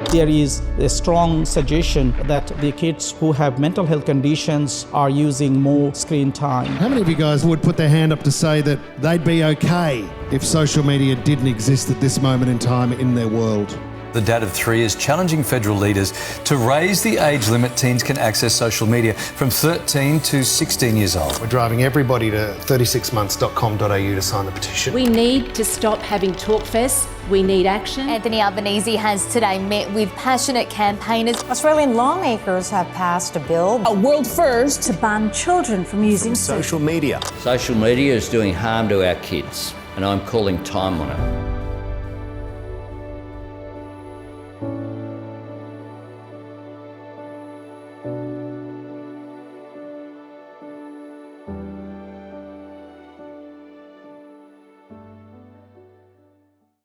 There is a strong suggestion that the kids who have mental health conditions are using more screen time. How many of you guys would put their hand up to say that they'd be okay if social media didn't exist at this moment in time in their world? The Dad of Three is challenging federal leaders to raise the age limit teens can access social media from 13 to 16 years old. We're driving everybody to 36months.com.au to sign the petition. We need to stop having talk fests. We need action. Anthony Albanese has today met with passionate campaigners. Australian lawmakers have passed a bill, A world first. to ban children from using Social media. Social media is doing harm to our kids, and I'm calling time on it.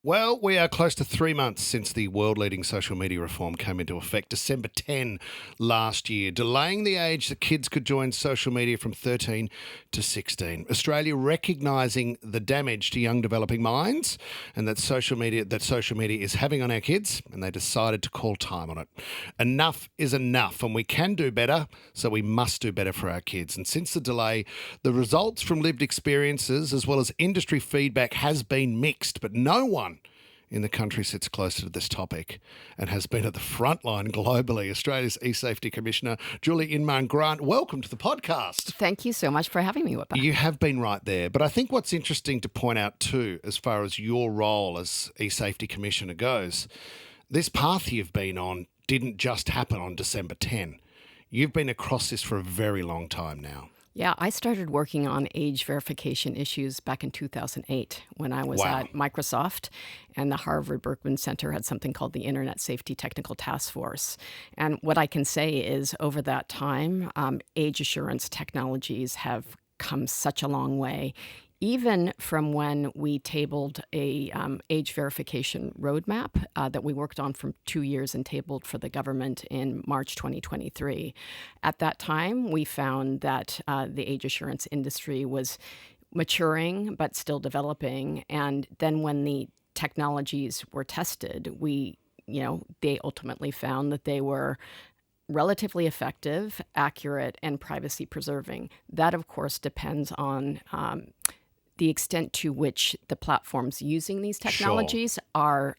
Well, we are close to 3 months since the world-leading social media reform came into effect, December 10 last year, delaying the age that kids could join social media from 13 to 16. Australia recognising the damage to young developing minds and that social media is having on our kids, and they decided to call time on it. Enough is enough, and we can do better, so we must do better for our kids. And since the delay, the results from lived experiences as well as industry feedback has been mixed, but no one in the country sits closer to this topic and has been at the front line globally. Australia's eSafety Commissioner, Julie Inman-Grant, welcome to the podcast. Thank you so much for having me, Whipper. You have been right there. But I think what's interesting to point out too, as far as your role as eSafety Commissioner goes, this path you've been on didn't just happen on December 10. You've been across this for a very long time now. Yeah, I started working on age verification issues back in 2008 when I was at Microsoft, and the Harvard Berkman Center had something called the Internet Safety Technical Task Force. And what I can say is over that time, age assurance technologies have come such a long way. Even from when we tabled a age verification roadmap that we worked on for 2 years and tabled for the government in March 2023. At that time, we found that the age assurance industry was maturing but still developing. And then when the technologies were tested, they ultimately found that they were relatively effective, accurate, and privacy preserving. That, of course, depends on the extent to which the platforms using these technologies are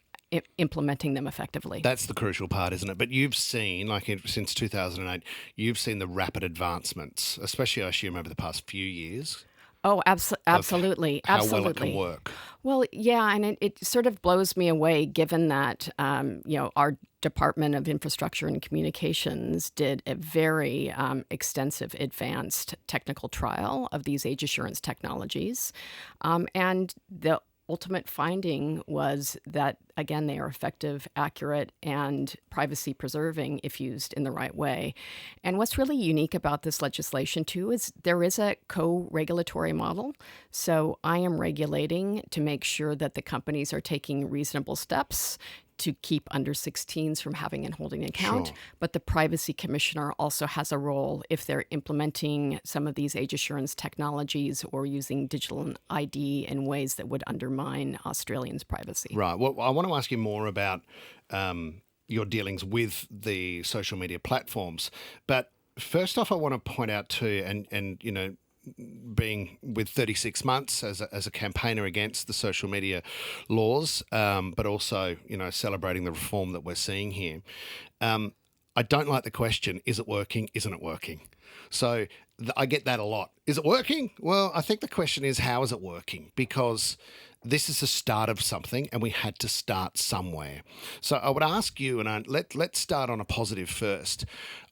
implementing them effectively. That's the crucial part, isn't it? But you've seen, since 2008, you've seen the rapid advancements, especially, I assume, over the past few years. Oh, absolutely. How well it can work. Well, yeah, and it sort of blows me away given that, our Department of Infrastructure and Communications did a very extensive advanced technical trial of these age assurance technologies. And the ultimate finding was that, again, they are effective, accurate, and privacy preserving if used in the right way. And what's really unique about this legislation, too, is there is a co-regulatory model. So I am regulating to make sure that the companies are taking reasonable steps to keep under 16s from having and holding an account. Sure. But the privacy commissioner also has a role if they're implementing some of these age assurance technologies or using digital ID in ways that would undermine Australians' privacy. Right. Well, I want to ask you more about your dealings with the social media platforms. But first off, I want to point out too, and being with 36 months as a campaigner against the social media laws, but also, celebrating the reform that we're seeing here. I don't like the question, is it working, isn't it working? So I get that a lot. Is it working? Well, I think the question is, how is it working? Because this is the start of something and we had to start somewhere. So I would ask you, and let's start on a positive first.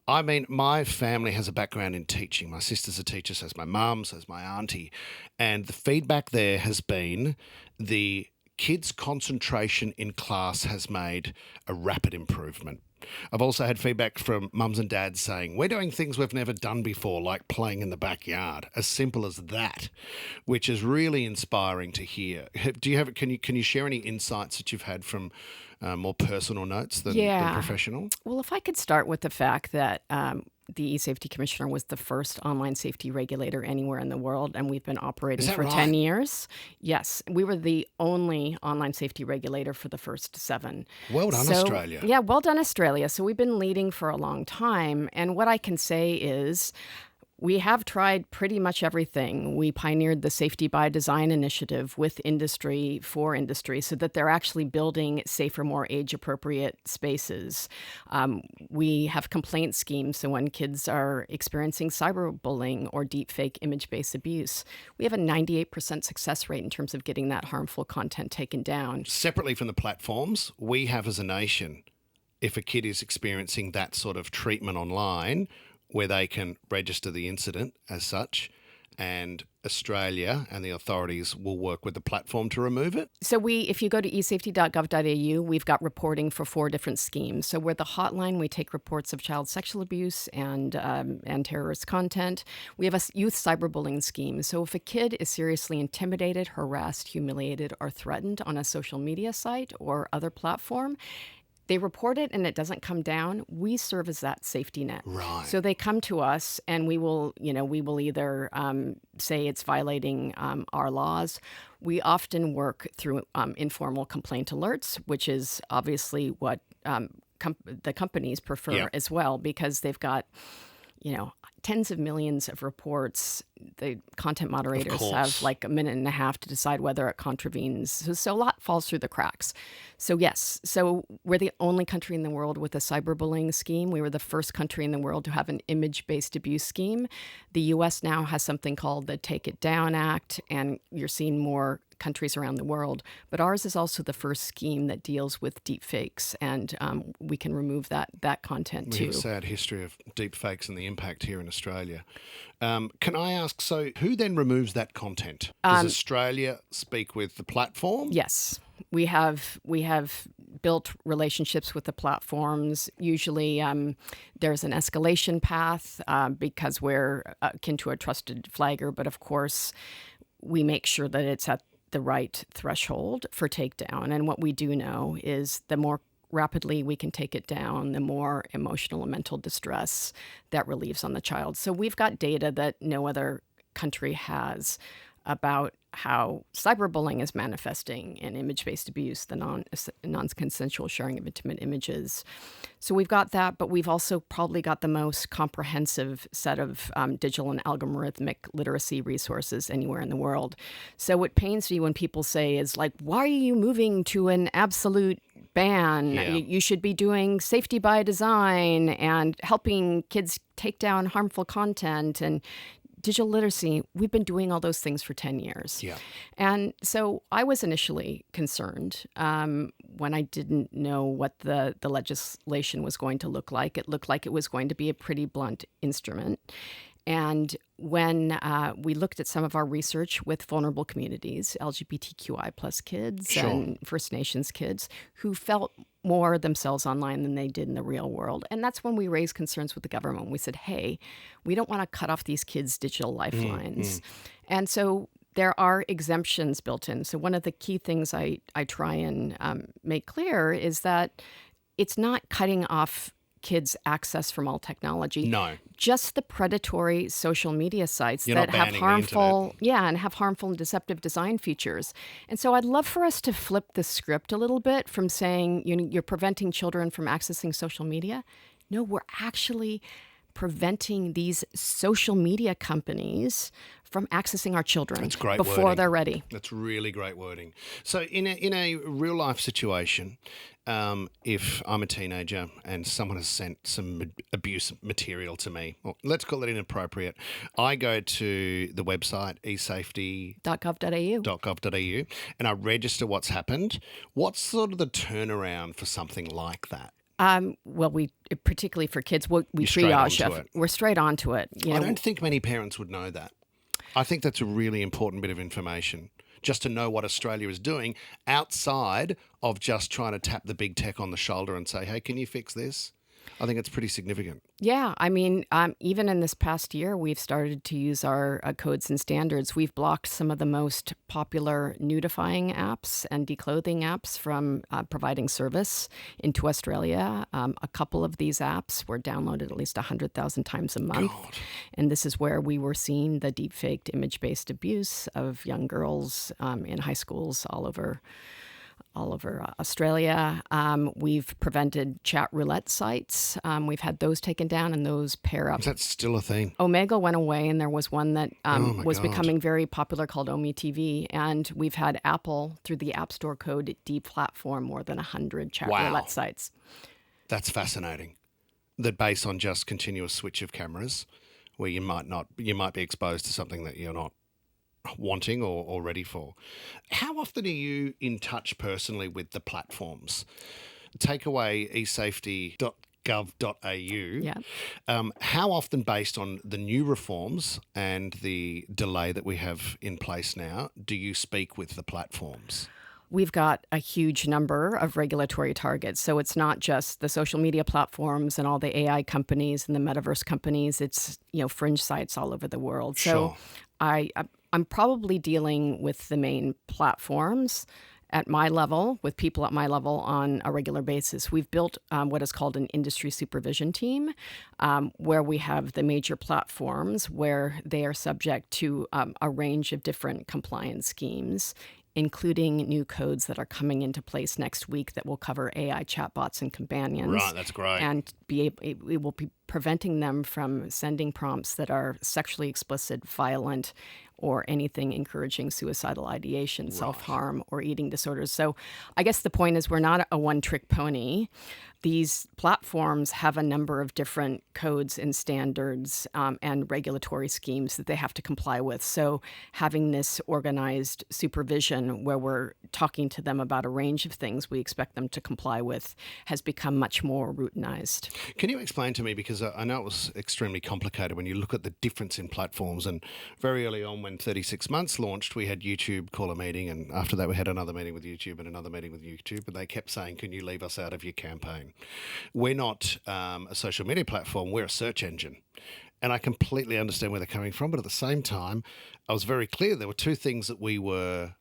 I mean, my family has a background in teaching. My sister's a teacher, so is my mum, so is my auntie. And the feedback there has been the kids' concentration in class has made a rapid improvement. I've also had feedback from mums and dads saying, we're doing things we've never done before, like playing in the backyard. As simple as that, which is really inspiring to hear. Do you have? Can you share any insights that you've had from more personal notes than professional? Well, if I could start with the fact that the eSafety Commissioner was the first online safety regulator anywhere in the world, and we've been operating for 10 years. Yes, we were the only online safety regulator for the first 7. Well done, Australia. Yeah, well done, Australia. So we've been leading for a long time. And what I can say is we have tried pretty much everything. We pioneered the Safety by Design initiative with industry for industry so that they're actually building safer, more age-appropriate spaces. We have complaint schemes, so when kids are experiencing cyberbullying or deepfake image-based abuse, we have a 98% success rate in terms of getting that harmful content taken down. Separately from the platforms, we have as a nation, if a kid is experiencing that sort of treatment online, where they can register the incident as such, and Australia and the authorities will work with the platform to remove it? So if you go to esafety.gov.au, we've got reporting for 4 different schemes. So we're the hotline. We take reports of child sexual abuse and terrorist content. We have a youth cyberbullying scheme. So if a kid is seriously intimidated, harassed, humiliated, or threatened on a social media site or other platform, they report it and it doesn't come down, we serve as that safety net. Right. So they come to us and we will either say it's violating our laws. We often work through informal complaint alerts, which is obviously what the companies prefer as well, because they've got, tens of millions of reports. The content moderators have like a minute and a half to decide whether it contravenes. So a lot falls through the cracks. So yes, so we're the only country in the world with a cyberbullying scheme. We were the first country in the world to have an image-based abuse scheme. The U.S. now has something called the Take It Down Act, and you're seeing more countries around the world. But ours is also the first scheme that deals with deep fakes, and we can remove that content too. We have a sad history of deep fakes and the impact here in Australia. Can I ask, so who then removes that content? Does Australia speak with the platform? Yes. We have built relationships with the platforms. Usually there's an escalation path because we're akin to a trusted flagger, but of course we make sure that it's at the right threshold for takedown. And what we do know is the more rapidly we can take it down, the more emotional and mental distress that relieves on the child. So we've got data that no other country has about how cyberbullying is manifesting in image-based abuse, the non-consensual sharing of intimate images. So we've got that, but we've also probably got the most comprehensive set of digital and algorithmic literacy resources anywhere in the world. So what pains me when people say is like, why are you moving to an absolute ban? Yeah. You should be doing safety by design and helping kids take down harmful content and digital literacy. We've been doing all those things for 10 years. Yeah. And so I was initially concerned when I didn't know what the legislation was going to look like. It looked like it was going to be a pretty blunt instrument. And when we looked at some of our research with vulnerable communities, LGBTQI plus kids and First Nations kids who felt more themselves online than they did in the real world. And that's when we raised concerns with the government. We said, hey, we don't want to cut off these kids' digital lifelines. And so there are exemptions built in. So one of the key things I try and make clear is that it's not cutting off kids' access from all technology. No. Just the predatory social media sites You're that not have banning harmful, and have harmful and deceptive design features. And so I'd love for us to flip the script a little bit from saying you're preventing children from accessing social media. No, we're actually preventing these social media companies from accessing our children before wording. they're ready. That's really great wording. So in a real life situation, if I'm a teenager and someone has sent some abuse material to me, or let's call it inappropriate, I go to the website esafety.gov.au and I register what's happened. What's sort of the turnaround for something like that? Well, we particularly for kids, we triage it. We're straight onto it. I don't think many parents would know that. I think that's a really important bit of information, just to know what Australia is doing outside of just trying to tap the big tech on the shoulder and say, hey, can you fix this? I think it's pretty significant. Yeah, I mean, even in this past year, we've started to use our codes and standards. We've blocked some of the most popular nudifying apps and declothing apps from providing service into Australia. A couple of these apps were downloaded at least 100,000 times a month. God. And this is where we were seeing the deep-faked image-based abuse of young girls in high schools all over Australia. We've prevented chat roulette sites. We've had those taken down, and those pair up. That's still a thing. Omegle went away, and there was one that was God. becoming very popular called Omi TV. And we've had Apple, through the App Store code, deplatform more than 100 chat roulette sites. That's fascinating. That based on just continuous switch of cameras, where you might be exposed to something that you're not wanting or ready for. How often are you in touch personally with the platforms? Take away esafety.gov.au. Yeah. How often, based on the new reforms and the delay that we have in place now, do you speak with the platforms? We've got a huge number of regulatory targets. So it's not just the social media platforms and all the AI companies and the metaverse companies. It's, fringe sites all over the world. So I'm probably dealing with the main platforms at my level, with people at my level on a regular basis. We've built what is called an industry supervision team, where we have the major platforms where they are subject to a range of different compliance schemes, including new codes that are coming into place next week that will cover AI chatbots and companions. Right, that's great. And it will be preventing them from sending prompts that are sexually explicit, violent, or anything encouraging suicidal ideation, self-harm, or eating disorders. So I guess the point is we're not a one-trick pony. These platforms have a number of different codes and standards and regulatory schemes that they have to comply with. So having this organized supervision where we're talking to them about a range of things we expect them to comply with has become much more routinized. Can you explain to me, because I know it was extremely complicated when you look at the difference in platforms, and very early on when 36 Months launched, we had YouTube call a meeting, and after that we had another meeting with YouTube and another meeting with YouTube, and they kept saying, can you leave us out of your campaign? We're not a social media platform, we're a search engine. And I completely understand where they're coming from, but at the same time, I was very clear there were two things that we were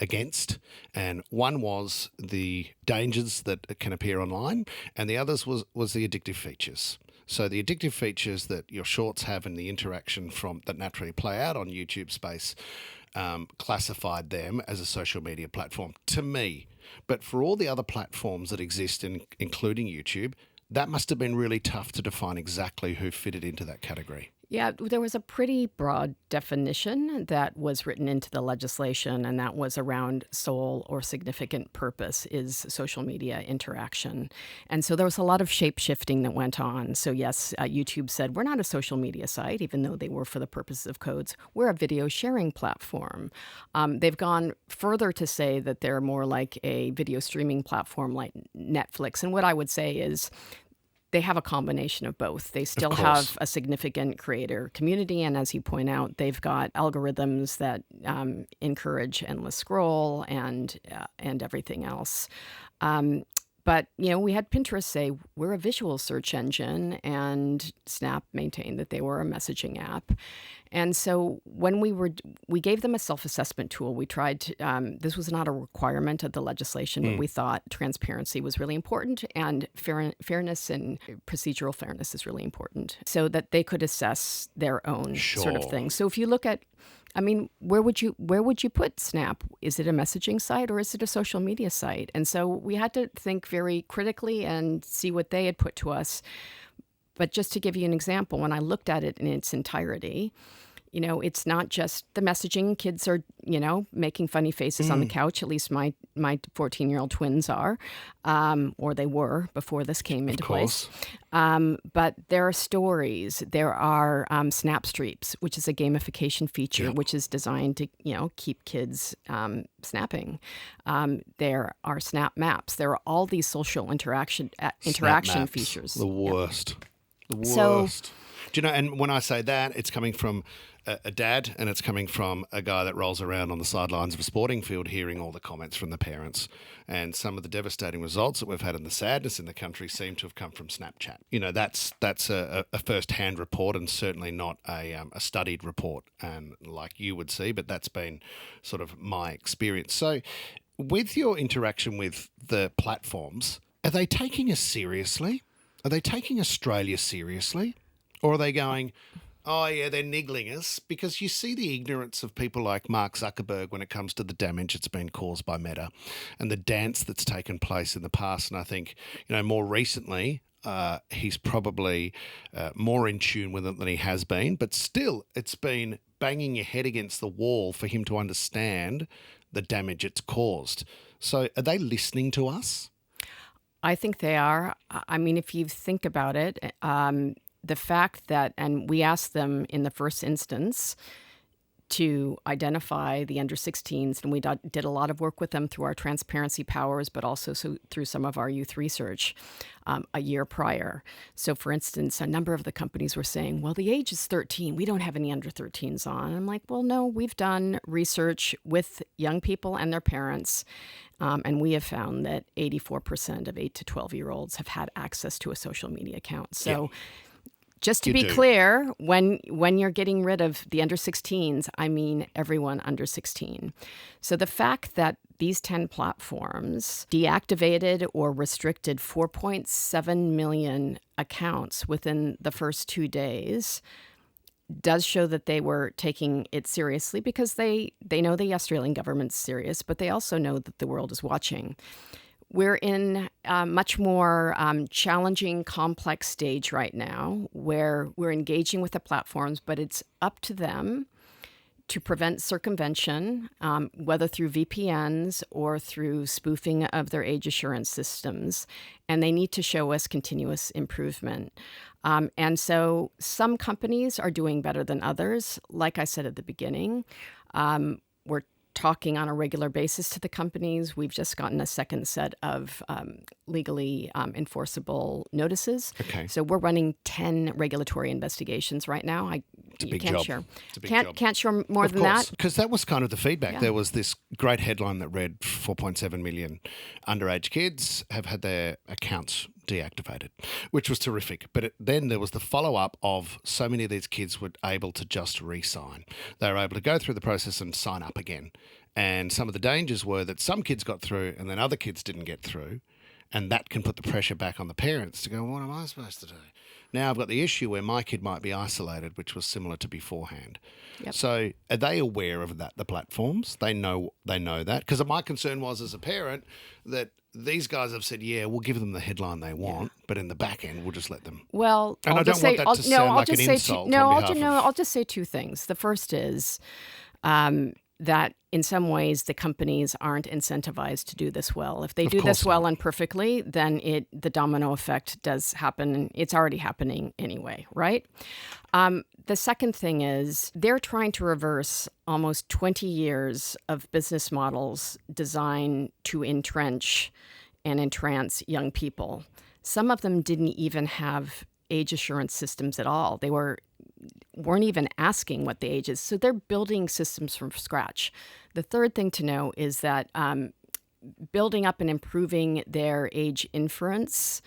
against, and one was the dangers that can appear online, and the others was the addictive features. So the addictive features that your shorts have and the interaction that naturally play out on YouTube Space classified them as a social media platform to me. But for all the other platforms that exist, including YouTube, that must have been really tough to define exactly who fitted into that category. Yeah, there was a pretty broad definition that was written into the legislation, and that was around sole or significant purpose is social media interaction. And so there was a lot of shape-shifting that went on. So yes, YouTube said, we're not a social media site, even though they were for the purposes of codes. We're a video sharing platform. They've gone further to say that they're more like a video streaming platform like Netflix. And what I would say is, they have a combination of both. They still have a significant creator community, and as you point out, they've got algorithms that encourage endless scroll and everything else. But, we had Pinterest say, we're a visual search engine, and Snap maintained that they were a messaging app. And so when we gave them a self-assessment tool, we tried to, this was not a requirement of the legislation, but we thought transparency was really important, and fairness and procedural fairness is really important, so that they could assess their own sort of thing. So if you look at, where would you put Snap? Is it a messaging site or is it a social media site? And so we had to think very critically and see what they had put to us. But just to give you an example, when I looked at it in its entirety, it's not just the messaging. Kids are, making funny faces on the couch. At least my 14-year-old twins are, or they were before this came into place. But there are stories. There are Snap Streaks, which is a gamification feature, which is designed to, keep kids snapping. There are Snap Maps. There are all these social interaction features. The worst. The worst. So, Do you know, and when I say that, it's coming from a dad and it's coming from a guy that rolls around on the sidelines of a sporting field hearing all the comments from the parents. And some of the devastating results that we've had and the sadness in the country seem to have come from Snapchat. You know, that's a first-hand report and certainly not a studied report like you would see, but that's been sort of my experience. So with your interaction with the platforms, are they taking us seriously? Are they taking Australia seriously? Or are they going, oh, yeah, they're niggling us? Because you see the ignorance of people like Mark Zuckerberg when it comes to the damage that's been caused by Meta and the dance that's taken place in the past. And I think, you know, more recently, he's probably more in tune with it than he has been. But still, it's been banging your head against the wall for him to understand the damage it's caused. So are they listening to us? I think they are. I mean, if you think about it, the fact that, and we asked them in the first instance to identify the under 16s, and we did a lot of work with them through our transparency powers, but also through some of our youth research a year prior. So, for instance, a number of the companies were saying, well, the age is 13. We don't have any under 13s on. I'm like, well, no, we've done research with young people and their parents, and we have found that 84% of 8 to 12-year-olds have had access to a social media account. So. Yeah. Just to be clear, when you're getting rid of the under 16s, I mean everyone under 16. So the fact that these 10 platforms deactivated or restricted 4.7 million accounts within the first 2 days does show that they were taking it seriously, because they know the Australian government's serious, but they also know that the world is watching. We're in a much more challenging, complex stage right now where we're engaging with the platforms, but it's up to them to prevent circumvention, whether through VPNs or through spoofing of their age assurance systems. And they need to show us continuous improvement. And so some companies are doing better than others. Like I said at the beginning, we're talking on a regular basis to the companies. We've just gotten a second set of legally enforceable notices. Okay. So we're running 10 regulatory investigations right now. It's a big job. Can't share more than that. Because that was kind of the feedback. Yeah. There was this great headline that read 4.7 million underage kids have had their accounts deactivated, which was terrific. But then there was the follow-up of so many of these kids were able to just re-sign. They were able to go through the process and sign up again. And some of the dangers were that some kids got through and then other kids didn't get through. And that can put the pressure back on the parents to go, what am I supposed to do? Now I've got the issue where my kid might be isolated, which was similar to beforehand. Yep. So are they aware of that, the platforms? They know that? Because my concern was as a parent that these guys have said, yeah, we'll give them the headline they want, but in the back end, we'll just let them. Well, and I don't want that to sound like an insult. I'll just say two things. The first is that in some ways the companies aren't incentivized to do this well. If they do this well and perfectly, then the domino effect does happen. It's already happening anyway, right? The second thing is they're trying to reverse almost 20 years of business models designed to entrench and entrance young people. Some of them didn't even have age assurance systems at all. They weren't even asking what the age is. So they're building systems from scratch. The third thing to know is that building up and improving their age inference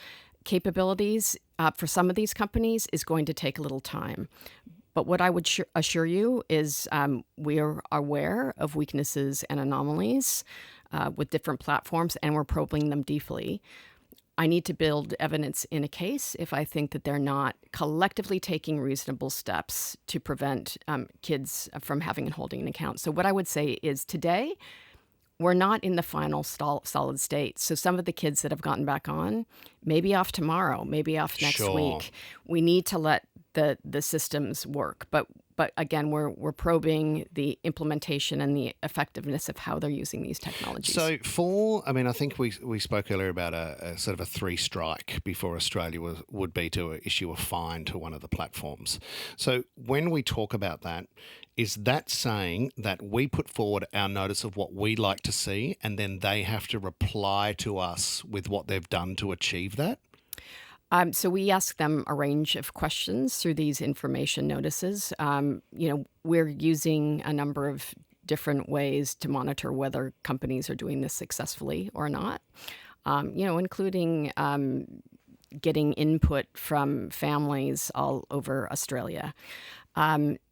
capabilities for some of these companies is going to take a little time. But what I would assure you is we are aware of weaknesses and anomalies with different platforms, and we're probing them deeply. I need to build evidence in a case if I think that they're not collectively taking reasonable steps to prevent kids from having and holding an account. So what I would say is today, we're not in the final solid state. So some of the kids that have gotten back on, maybe off tomorrow, maybe off next week. We need to let the systems work. But again, we're probing the implementation and the effectiveness of how they're using these technologies. So I think we spoke earlier about a sort of a 3-strike before Australia would be to issue a fine to one of the platforms. So when we talk about that, is that saying that we put forward our notice of what we'd like to see and then they have to reply to us with what they've done to achieve that? So we ask them a range of questions through these information notices. We're using a number of different ways to monitor whether companies are doing this successfully or not, including getting input from families all over Australia.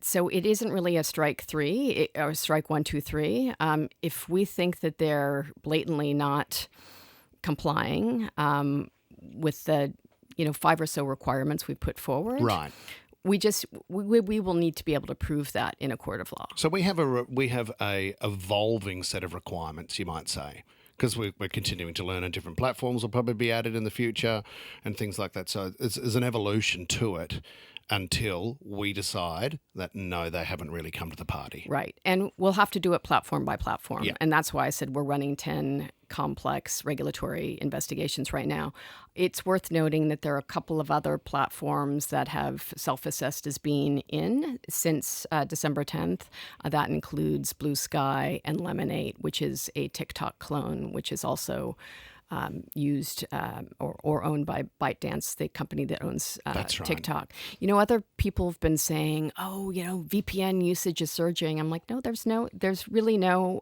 So it isn't really a strike three or strike 1, 2, 3. If we think that they're blatantly not complying with the 5 or so requirements we put forward, Right. we will need to be able to prove that in a court of law. So we have a evolving set of requirements, you might say, because we're continuing to learn, and different platforms will probably be added in the future and things like that. So there's an evolution to it until we decide that, no, they haven't really come to the party. Right. And we'll have to do it platform by platform. Yeah. And that's why I said we're running 10 complex regulatory investigations right now. It's worth noting that there are a couple of other platforms that have self-assessed as being in since December 10th. That includes Blue Sky and Lemonade, which is a TikTok clone, which is also used or owned by ByteDance, the company that owns That's right. TikTok. Other people have been saying, VPN usage is surging. I'm like, no, there's really no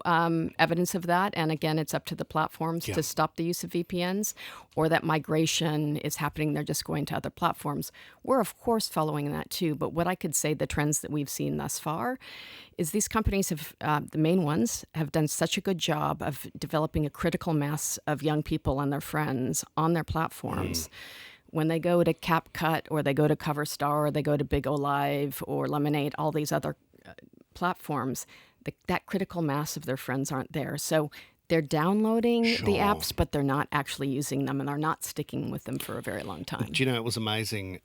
evidence of that. And again, it's up to the platforms to stop the use of VPNs, or that migration is happening. They're just going to other platforms. We're, of course, following that too. But what I could say, the trends that we've seen thus far, is these companies have, the main ones, have done such a good job of developing a critical mass of young people and their friends on their platforms. When they go to CapCut, or they go to CoverStar, or they go to Big O Live or Lemonade, all these other platforms, that critical mass of their friends aren't there. So they're downloading the apps, but they're not actually using them, and they're not sticking with them for a very long time. Do you know, it was amazing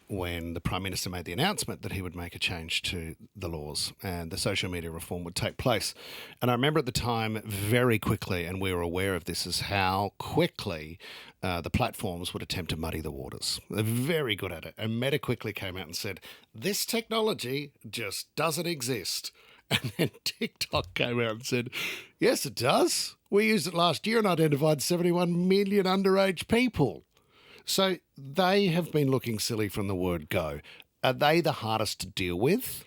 when the Prime Minister made the announcement that he would make a change to the laws and the social media reform would take place. And I remember at the time, very quickly, and we were aware of this, is how quickly the platforms would attempt to muddy the waters. They're very good at it. And Meta quickly came out and said, this technology just doesn't exist. And then TikTok came out and said, yes, it does. We used it last year and identified 71 million underage people. So they have been looking silly from the word go. Are they the hardest to deal with?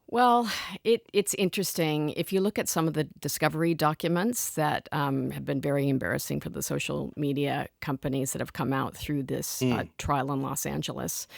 Well, it's interesting. If you look at some of the discovery documents that have been very embarrassing for the social media companies that have come out through this trial in Los Angeles,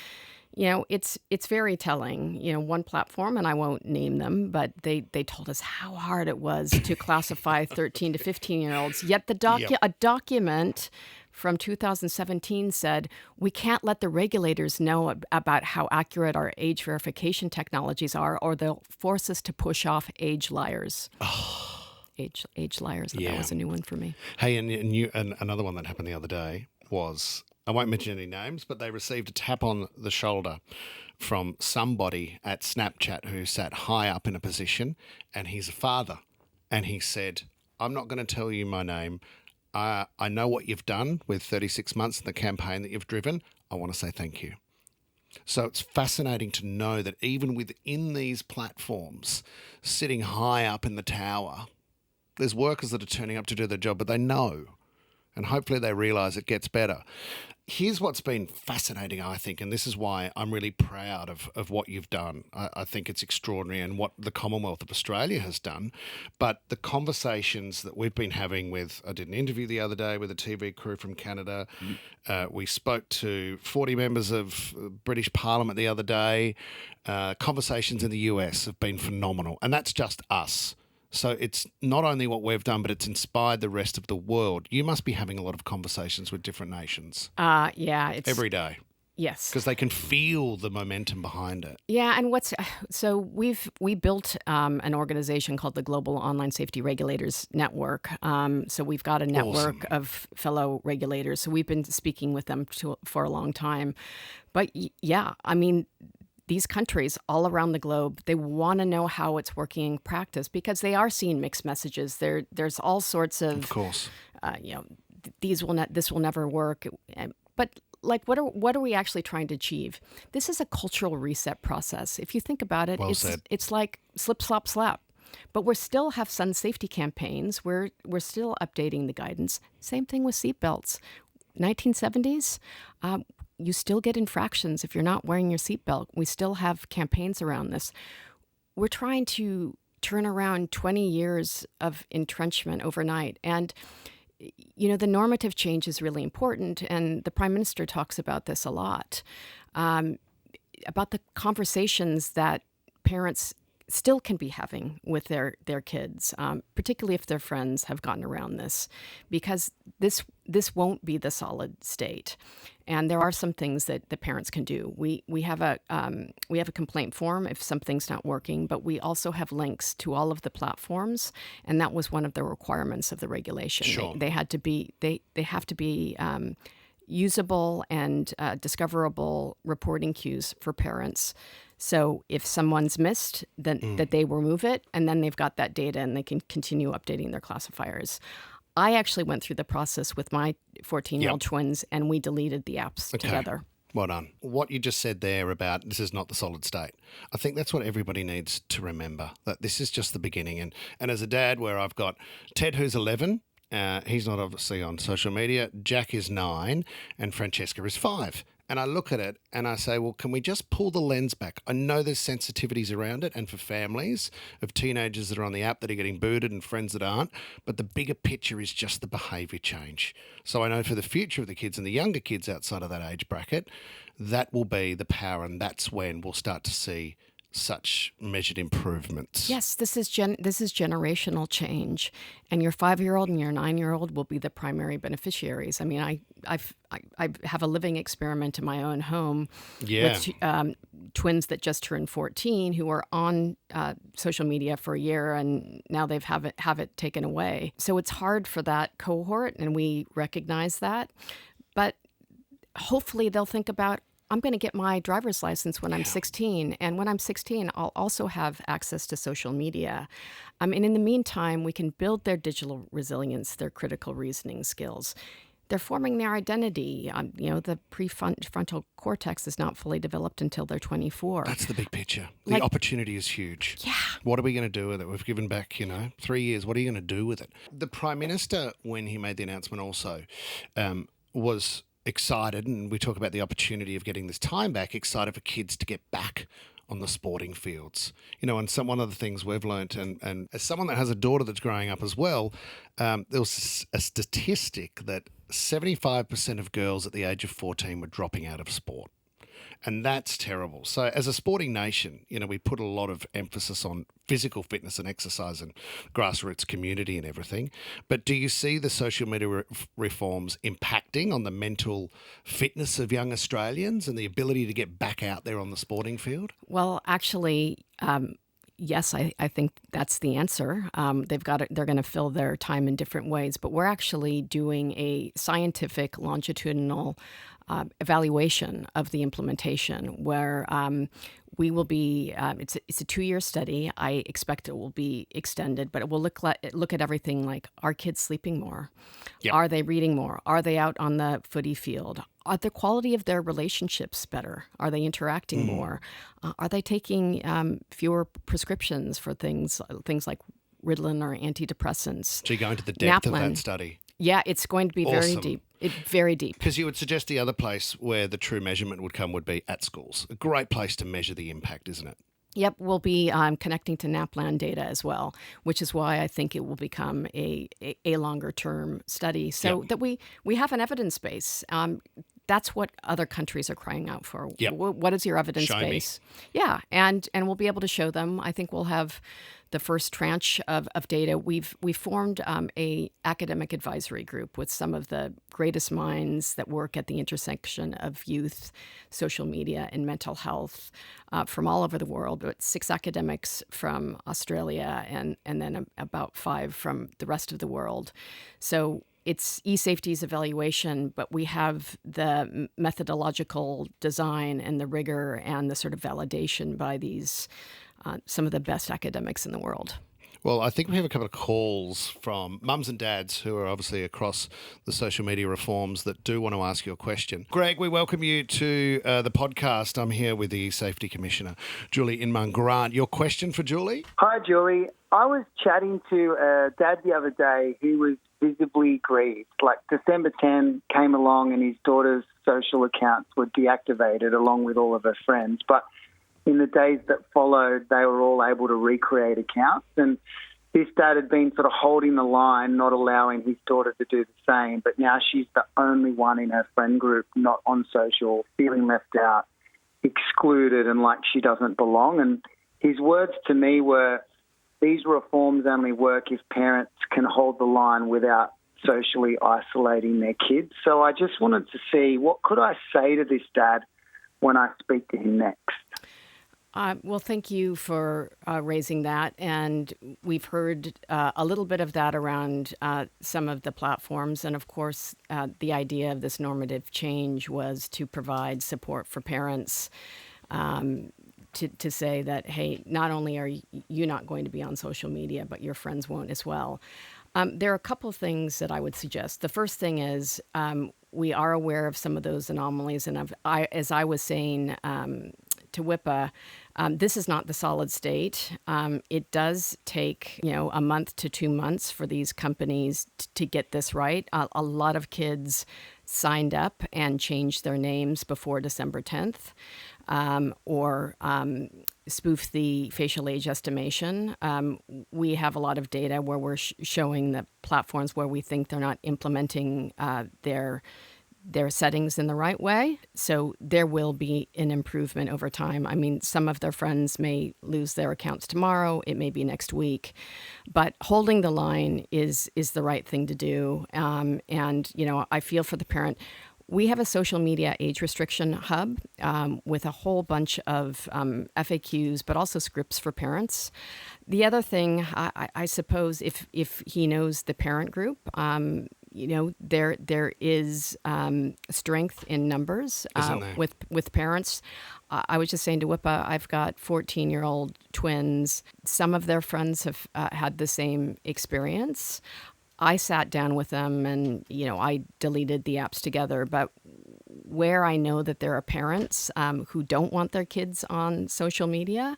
it's very telling. One platform, and I won't name them, but they told us how hard it was to classify 13 to 15-year-olds. Yet a document from 2017 said, we can't let the regulators know about how accurate our age verification technologies are, or they'll force us to push off age liars. Age liars. That was a new one for me. Hey, and another one that happened the other day was, I won't mention any names, but they received a tap on the shoulder from somebody at Snapchat who sat high up in a position, and he's a father. And he said, I'm not going to tell you my name. I know what you've done with 36 months in the campaign that you've driven. I want to say thank you. So it's fascinating to know that even within these platforms, sitting high up in the tower, there's workers that are turning up to do their job, but they know. And hopefully they realise it gets better. Here's what's been fascinating, I think, and this is why I'm really proud of what you've done. I think it's extraordinary, and what the Commonwealth of Australia has done. But the conversations that we've been having with, I did an interview the other day with a TV crew from Canada. We spoke to 40 members of British Parliament the other day. Conversations in the US have been phenomenal, and that's just us. So it's not only what we've done, but it's inspired the rest of the world. You must be having a lot of conversations with different nations. It's every day. Yes, because they can feel the momentum behind it. Yeah, and we built an organization called the Global Online Safety Regulators Network. So we've got a network of fellow regulators. So we've been speaking with them for a long time. But yeah, I mean, these countries all around the globe, they want to know how it's working in practice, because they are seeing mixed messages. There's all sorts of course, this will never work. But like, what are we actually trying to achieve? This is a cultural reset process. If you think about it, it's like slip, slop, slap. But we still have sun safety campaigns. We're still updating the guidance. Same thing with seatbelts. 1970s, you still get infractions if you're not wearing your seatbelt. We still have campaigns around this. We're trying to turn around 20 years of entrenchment overnight. And, the normative change is really important. And the Prime Minister talks about this a lot, about the conversations that parents still can be having with their kids, particularly if their friends have gotten around this, because this won't be the solid state. And there are some things that the parents can do. We have a complaint form if something's not working, but we also have links to all of the platforms, and that was one of the requirements of the regulation. Sure. They have to be usable and discoverable reporting cues for parents. So if someone's missed, then that they remove it, and then they've got that data and they can continue updating their classifiers. I actually went through the process with my 14-year-old twins, and we deleted the apps together. Well done. What you just said there about this is not the solid state, I think that's what everybody needs to remember, that this is just the beginning. And as a dad, where I've got Ted, who's 11, he's not obviously on social media, Jack is 9, and Francesca is 5. And I look at it and I say, well, can we just pull the lens back? I know there's sensitivities around it, and for families of teenagers that are on the app that are getting booted and friends that aren't, but the bigger picture is just the behaviour change. So I know for the future of the kids and the younger kids outside of that age bracket, that will be the power, and that's when we'll start to see such measured improvements. Yes, this is generational change, and your 5-year-old and your 9-year-old will be the primary beneficiaries. I mean, I have a living experiment in my own home with twins that just turned 14 who are on social media for a year, and now they've have it taken away. So it's hard for that cohort, and we recognize that, but hopefully they'll think about, I'm going to get my driver's license when I'm 16. And when I'm 16, I'll also have access to social media. And in the meantime, we can build their digital resilience, their critical reasoning skills. They're forming their identity. The prefrontal cortex is not fully developed until they're 24. That's the big picture. The opportunity is huge. Yeah. What are we going to do with it? We've given back, 3 years. What are you going to do with it? The Prime Minister, when he made the announcement also, was excited, and we talk about the opportunity of getting this time back, excited for kids to get back on the sporting fields. And one of the things we've learnt, and as someone that has a daughter that's growing up as well, there was a statistic that 75% of girls at the age of 14 were dropping out of sport. And that's terrible. So as a sporting nation, we put a lot of emphasis on physical fitness and exercise and grassroots community and everything. But do you see the social media reforms impacting on the mental fitness of young Australians and the ability to get back out there on the sporting field? Well, actually, yes, I think that's the answer. They're going to fill their time in different ways, but we're actually doing a scientific longitudinal evaluation of the implementation, where we will be. It's a 2-year study. I expect it will be extended, but it will look at everything like: are kids sleeping more? Yep. Are they reading more? Are they out on the footy field? Are the quality of their relationships better? Are they interacting more? Are they taking fewer prescriptions for things like Ritalin or antidepressants? So you're going to the depth Naplin. of that study. Yeah, it's going to be very deep. Very deep. Because you would suggest the other place where the true measurement would come would be at schools. A great place to measure the impact, isn't it? Yep, we'll be connecting to NAPLAN data as well, which is why I think it will become a longer term study, so that we have an evidence base. That's what other countries are crying out for. Yep. What is your evidence Show base? Me. Yeah, and we'll be able to show them. I think we'll have the first tranche of data. We formed a academic advisory group with some of the greatest minds that work at the intersection of youth, social media, and mental health from all over the world. But 6 academics from Australia and then about 5 from the rest of the world. So it's eSafety's evaluation, but we have the methodological design and the rigor and the sort of validation by these some of the best academics in the world. Well, I think we have a couple of calls from mums and dads who are obviously across the social media reforms that do want to ask you a question. Greg, we welcome you to the podcast. I'm here with the Safety Commissioner, Julie Inman-Grant. Your question for Julie? Hi, Julie. I was chatting to a dad the other day who was visibly grieved. Like December 10 came along and his daughter's social accounts were deactivated along with all of her friends. But in the days that followed, they were all able to recreate accounts. And this dad had been sort of holding the line, not allowing his daughter to do the same. But now she's the only one in her friend group not on social, feeling left out, excluded, and like she doesn't belong. And his words to me were, these reforms only work if parents can hold the line without socially isolating their kids. So I just wanted to see, what could I say to this dad when I speak to him next? Well, thank you for raising that. And we've heard a little bit of that around some of the platforms. And of course, the idea of this normative change was to provide support for parents to say that, hey, not only are you not going to be on social media, but your friends won't as well. There are a couple of things that I would suggest. The first thing is we are aware of some of those anomalies. And as I was saying to WIPA, this is not the solid state. It does take, a month to 2 months for these companies to get this right. A lot of kids signed up and changed their names before December 10th, or spoof the facial age estimation. We have a lot of data where we're showing the platforms where we think they're not implementing their settings in the right way. So there will be an improvement over time. I mean, some of their friends may lose their accounts tomorrow. It may be next week. But holding the line is the right thing to do. And, I feel for the parent. We have a social media age restriction hub with a whole bunch of FAQs, but also scripts for parents. The other thing, I suppose, if he knows the parent group, there is strength in numbers with parents. I was just saying to WIPA, I've got 14-year-old twins. Some of their friends have had the same experience. I sat down with them and, I deleted the apps together. But where I know that there are parents who don't want their kids on social media,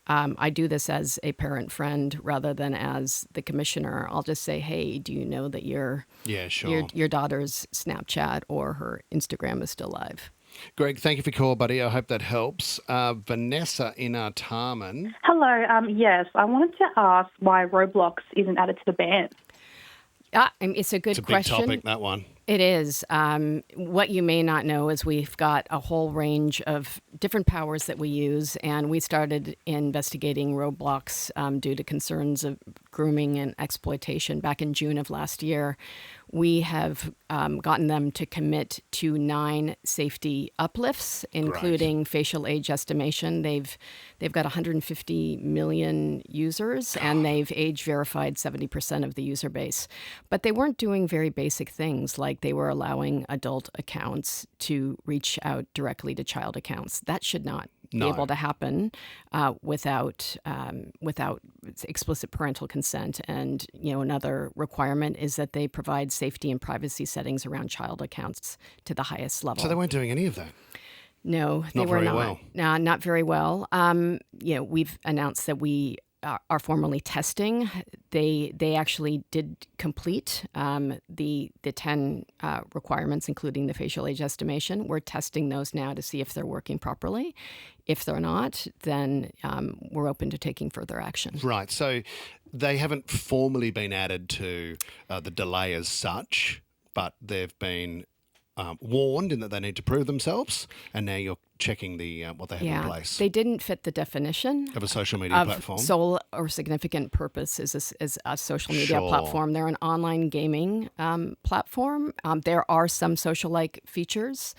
I do this as a parent friend rather than as the commissioner. I'll just say, hey, do you know that your daughter's Snapchat or her Instagram is still live? Greg, thank you for your call, buddy. I hope that helps. Vanessa in Artarmon. Hello. Yes, I wanted to ask why Roblox isn't added to the ban. It's a good question. It's a big topic, that one. It is. What you may not know is we've got a whole range of different powers that we use, and we started investigating Roblox due to concerns of grooming and exploitation back in June of last year. We have gotten them to commit to 9 safety uplifts, including facial age estimation. They've got 150 million users, and they've age verified 70% of the user base. But they weren't doing very basic things like they were allowing adult accounts to reach out directly to child accounts. That should not be able to happen without explicit parental consent. And another requirement is that they provide safety and privacy settings around child accounts to the highest level. So they weren't doing any of that. No, they were not. Well. No, not very well. We've announced that we are formally testing. They actually did complete the 10 requirements, including the facial age estimation. We're testing those now to see if they're working properly. If they're not, then we're open to taking further action. Right. So they haven't formally been added to the delay as such, but they've been warned in that they need to prove themselves, and now you're checking the what they have in place. They didn't fit the definition of a social media platform. Sole or significant purpose is a social media platform. They're an online gaming platform. There are some social-like features,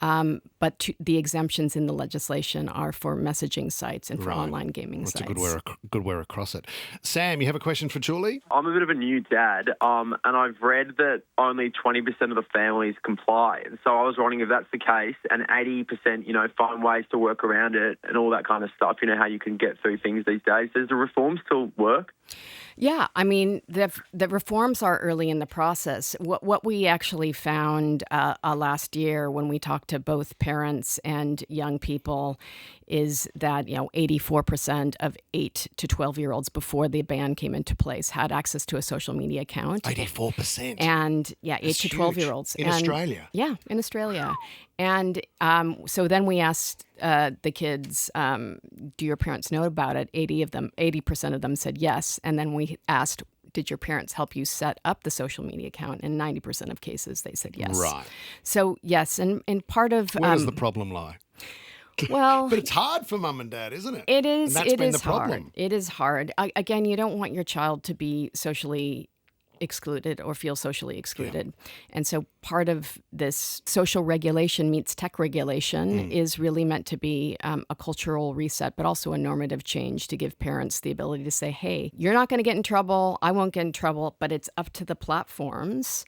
but the exemptions in the legislation are for messaging sites and for online gaming sites. That's a good way across it. Sam, you have a question for Julie? I'm a bit of a new dad, and I've read that only 20% of the families comply. And so I was wondering if that's the case, and 80%, find ways to work around it and all that kind of stuff, how you can get through things these days. Does the reform still work? Yeah, I mean, the reforms are early in the process. What we actually found last year when we talked to both parents and young people is that 84% of 8 to 12-year-olds before the ban came into place had access to a social media account. 84%. And 8 to 12-year-olds in Australia. Yeah, in Australia. And so then we asked the kids, do your parents know about it? 80% of them said yes. And then we asked, did your parents help you set up the social media account? In 90% of cases, they said yes. Right. So yes, and part of where does the problem lie? Well, but it's hard for mum and dad, isn't it? It is. And that's it been is the problem. hard. It is hard. Again, you don't want your child to be socially excluded or feel socially excluded. Yeah. And so part of this social regulation meets tech regulation is really meant to be a cultural reset, but also a normative change to give parents the ability to say, hey, you're not going to get in trouble. I won't get in trouble, but it's up to the platforms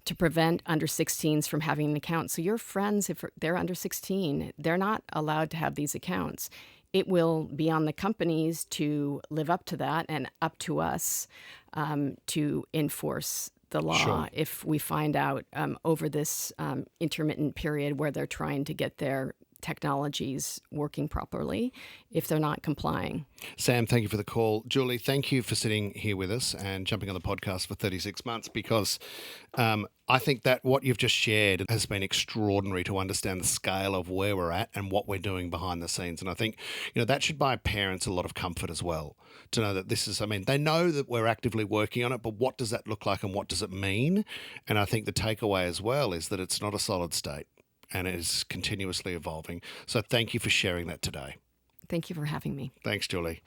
to prevent under 16s from having an account. So your friends, if they're under 16, they're not allowed to have these accounts. It will be on the companies to live up to that and up to us to enforce the law if we find out over this intermittent period where they're trying to get their technologies working properly, if they're not complying. Sam, thank you for the call. Julie, thank you for sitting here with us and jumping on the podcast for 36 months because I think that what you've just shared has been extraordinary to understand the scale of where we're at and what we're doing behind the scenes. And I think, that should buy parents a lot of comfort as well to know that this is, they know that we're actively working on it, but what does that look like and what does it mean? And I think the takeaway as well is that it's not a solid state and it is continuously evolving. So thank you for sharing that today. Thank you for having me. Thanks, Julie.